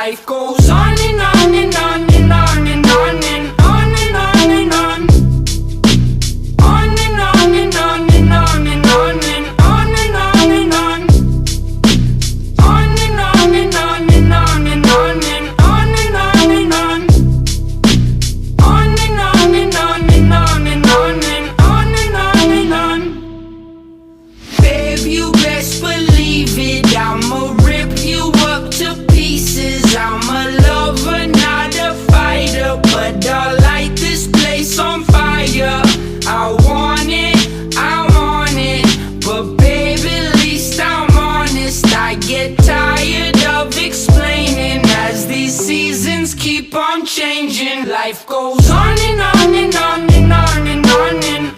Life goes on and on and on and on and on and on and on and on. On and on and on and on and on and on and on and on. On and on and on and on and on and on and on and on. On and on and on and on and on and on and on and on. Babe, you best believe it, I'ma rip you up to pieces. I'm a lover, not a fighter, but I'll light this place on fire. I want it, but baby, at least I'm honest. I get tired of explaining as these seasons keep on changing. Life goes on and on and on and on and on and